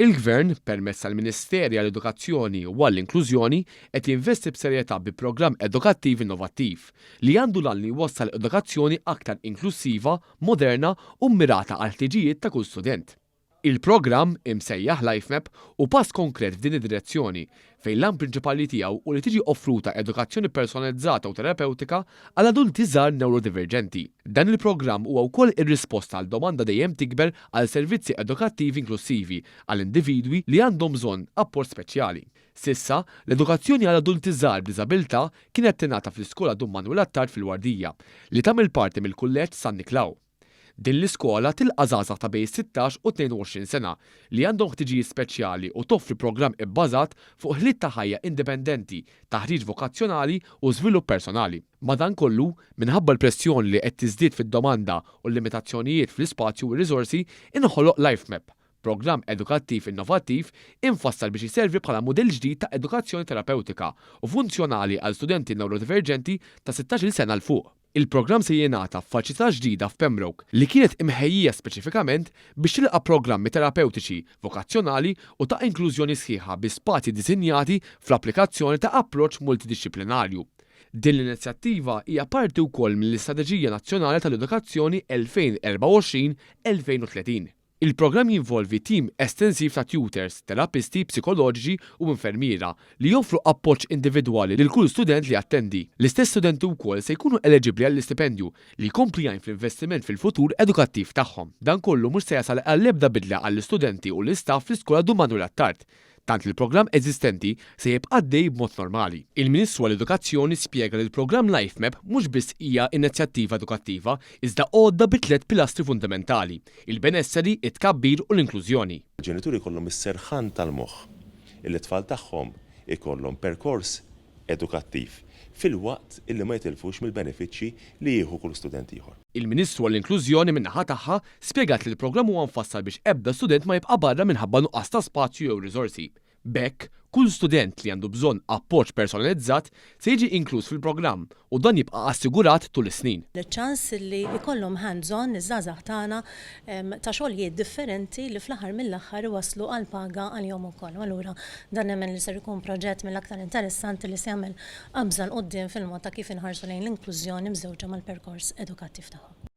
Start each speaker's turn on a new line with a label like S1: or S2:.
S1: Il-Gvern permezz tal-Ministeri għall-Edukazzjoni u għall-Inklużjoni qed jinvesti b'serjetà bi programm edukattiv innovattiv li għandu l-għan jwassal edukazzjoni aktar inklusiva, moderna u mmirata għal ħtiġijiet ta' kull student. Il-programm imsejjaħ LifeMap u pass konkret f'din id-direzzjoni fejn l-għan prinċipali tiegħu u li tiġi offruta edukazzjoni personalizzata u terapeutika għal adulti żgħar neurodiverġenti. Dan il-programm huwa wkoll ir-risposta għal domanda dejjem tikber għal servizzi edukattivi inklusivi għal individwi li għandhom bżonn apport speċjali. Sissa, l-edukazzjoni għal adulti żgħar b'diżabilità kienet tingħata fl-Iskola Dun Manuel Attard fil-Wardija li tagħmel parti mill-Kulleġġ San Niklaw. Din l-iskola tilqa' żgħażagħ ta' bejn 16 u 22 sena li għandhom ħtiġijiet speċjali u toffri programm ibbażat fuq ħiliet ta' ħajja indipendenti, taħriġ vokazzjonali u żvilupp personali. Madankollu, minħabba l-pressjoni li qed tiżdied fid-domanda u l-limitazzjonijiet fl-ispazju u r-riżorsi inħoloq LifeMap, programm edukattiv innovattiv infassal biex jiservi bħala mudell ġdid ta' edukazzjoni terapeutika u funzjonali għal studenti neurodiverġenti ta' 16 sena l fuq. Il-programm se jingħata f'faċilità ġdida f'Pembroke li kienet imħejjija speċifikament biex tilqa' programmi terapeutiċi, vokazzjonali u ta' inklużjoni sħiħa bi spazji disinjati fl-applikazzjoni ta' approċċ multidixxiplinarju. Din l-inizjattiva hija parti wkoll mill-Istrateġija Nazzjonali tal-Edukazzjoni 2024-2030. Il-programm jinvolvi tim estensiv ta' tutors, terapisti, psikoloġiċi u infermiera li joffru appoġġ individwali lil kull student li attendi. L-istess studenti wkoll se jkunu eliġibbli għall-istipendju li jkompli jgħin fl-investiment fil-futur edukattiv tagħhom. Dan kollu mhux se jasal għall-ebda bidla għall-istudenti u l-istaff fl-Iskola Dun Manuel Attard, tant li l-programm eżistenti se jibqa' għaddej b'mod normali. Il-Ministru għall-Edukazzjoni spjega li l-programm LifeMap mhux biss hija inizjattiva edukattiva iżda għodda bi 3 pilastri fundamentali: il-benesseri, it-tkabbir u l-inklużjoni.
S2: Il-ġenituri jkollhom is-serħan tal-moħħ li t-tfal tagħhom ikollhom perkors edukattiv fil-waqt illi ma jitilfux mill-benefiċċji li jieħu kull student ieħor.
S1: Il-Ministru għall-Inklużjoni min-naħa tagħha spjegat li l-programm huwa mfassal biex ebda student ma jibqa' barra minħabba nuqqas ta' spazju jew riżorsi. B'hekk, kull student li għandu bżonn appoġġ personalizzat se jiġi inkluż fil-programm u dan jibqa' assigurat tul is-snin.
S3: L-ċans li jkollhom hands-on iż-żgħażagħ tagħna ta' xogħlijiet differenti li fl-aħħar mill-aħħar iwasslu għal paga għalihom ukoll. Allura dan nemmen li ser ikun proġett mill-aktar interessanti li se jagħmel qabża l qudiem fil-mod ta' kif inħarsu lejn l-inklużjoni mżewġa mal-perkors edukattiv tagħhom.